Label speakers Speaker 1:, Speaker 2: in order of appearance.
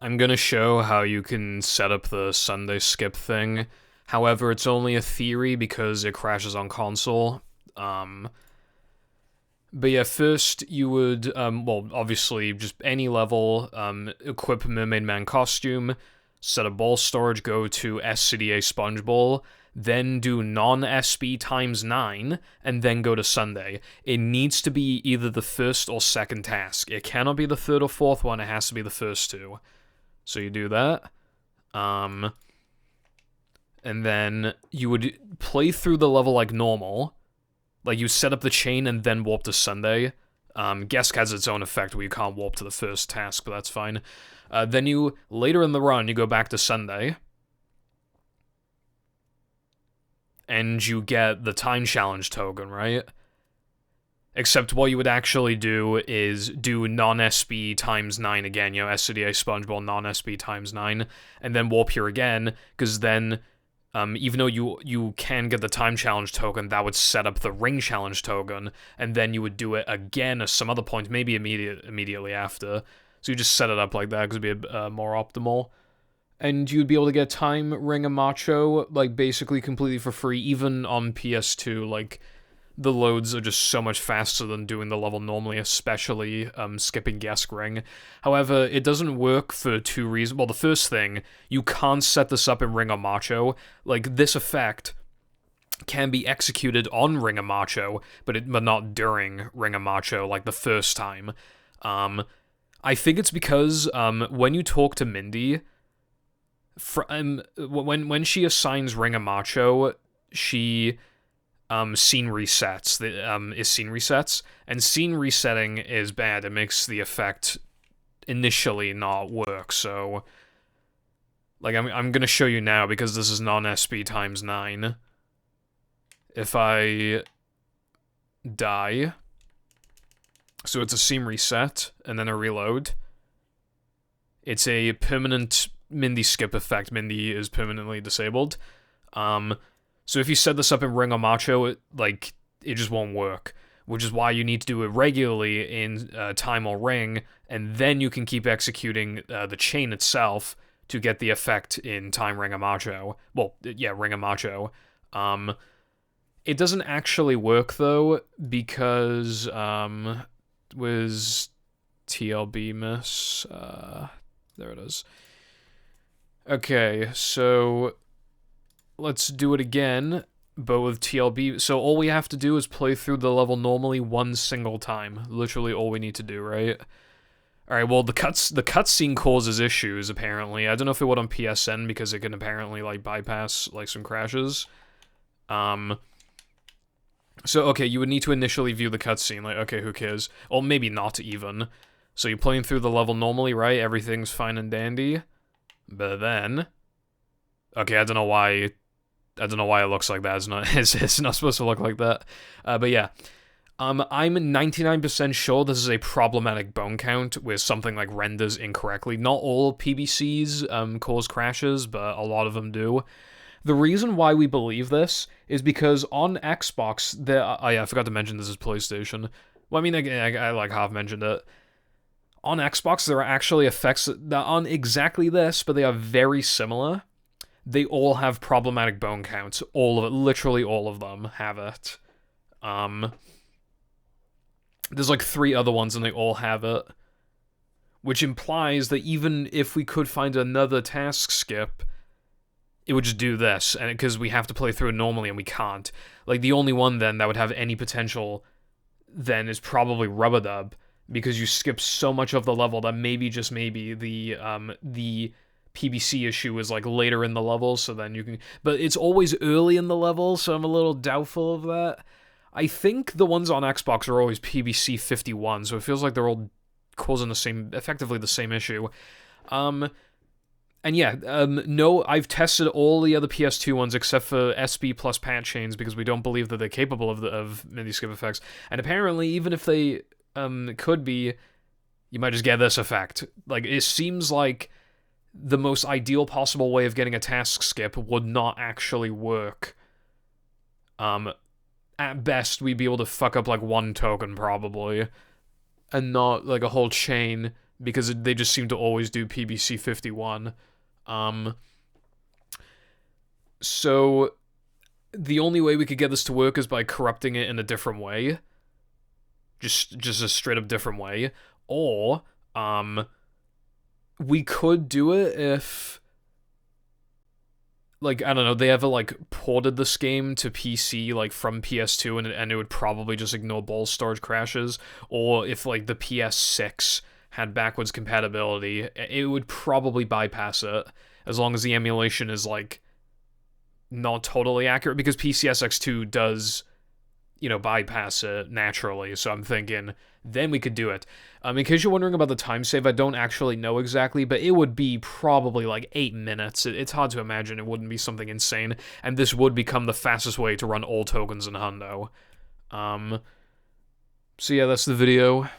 Speaker 1: I'm gonna show how you can set up the Sunday skip thing. However, it's only a theory because it crashes on console. Um, but yeah, first you would, well, obviously just any level, equip Mermaid Man costume, set a ball storage, go to SCDA Sponge Ball, then do non-SB times 9, and then go to Sunday. It needs to be either the first or second task. It cannot be the third or fourth one, it has to be the first two. So you do that. And then you would play through the level like normal. Like, you set up the chain and then warp to Sunday. Guess has its own effect where you can't warp to the first task, but that's fine. Then you, later in the run, you go back to Sunday. And you get the time challenge token, right? Except what you would actually do is do non-SB times 9 again, SCDA SpongeBob non-SB times 9, and then warp here again, because then, even though you can get the time challenge token, that would set up the ring challenge token, and then you would do it again at some other point, maybe immediately after. So you just set it up like that, because it'd be more optimal. And you'd be able to get time Ring and Macho, like, basically completely for free, even on PS2, like, the loads are just so much faster than doing the level normally, especially skipping Guest Ring. However, it doesn't work for two reasons. Well, the first thing, you can't set this up in Ring and Macho. Like, this effect can be executed on Ring and Macho, but not during Ring and Macho, like the first time. I think it's because when you talk to Mindy, when she assigns Ring and Macho, she scene resets. Is scene resets, and scene resetting is bad. It makes the effect initially not work. So, like, I'm gonna show you now because this is non-SB times 9. If I die, so it's a scene reset and then a reload. It's a permanent Mindy skip effect. Mindy is permanently disabled. So if you set this up in Ring or Macho, it just won't work. Which is why you need to do it regularly in Time or Ring, and then you can keep executing the chain itself to get the effect in Time, Ring, or Macho. Well, yeah, Ring and Macho. It doesn't actually work, though, because, was TLB miss? There it is. Okay, so let's do it again, but with TLB. So all we have to do is play through the level normally one single time. Literally all we need to do, right? Alright, well, the cutscene causes issues, apparently. I don't know if it would on PSN, because it can apparently, like, bypass, like, some crashes. So, okay, you would need to initially view the cutscene. Like, okay, who cares? Or maybe not even. So you're playing through the level normally, right? Everything's fine and dandy. But then, okay, I don't know why it looks like that. It's not supposed to look like that. But yeah. I'm 99% sure this is a problematic bone count where something like renders incorrectly. Not all PBCs cause crashes, but a lot of them do. The reason why we believe this is because on Xbox, I forgot to mention this is PlayStation. Well, I mean, I like half mentioned it. On Xbox, there are actually effects that aren't exactly this, but they are very similar. They all have problematic bone counts. All of it, literally all of them have it. There's like 3 other ones and they all have it. Which implies that even if we could find another task skip, it would just do this, and because we have to play through it normally and we can't. Like, the only one then that would have any potential then is probably Rubber Dub, because you skip so much of the level that maybe, just maybe, the PBC issue is like later in the level, so then you can... But it's always early in the level, so I'm a little doubtful of that. I think the ones on Xbox are always PBC 51, so it feels like they're all causing effectively the same issue. And yeah, no, I've tested all the other PS2 ones except for SB plus patch chains because we don't believe that they're capable of mini skip effects. And apparently, even if they could be, you might just get this effect. Like, it seems like the most ideal possible way of getting a task skip would not actually work. At best, we'd be able to fuck up like one token probably, and not like a whole chain, because they just seem to always do PBC 51. So the only way we could get this to work is by corrupting it in a different way. Just a straight up different way. Or, we could do it if, like, I don't know, they ever, like, ported this game to PC, like, from PS2, and it would probably just ignore ball storage crashes. Or if, like, the PS6 had backwards compatibility, it would probably bypass it, as long as the emulation is, like, not totally accurate, because PCSX2 does, you know, bypass it naturally, so I'm thinking then we could do it. In case you're wondering about the time save, I don't actually know exactly, but it would be probably like 8 minutes. It's hard to imagine it wouldn't be something insane, and this would become the fastest way to run all tokens in Hundo. So yeah, that's the video.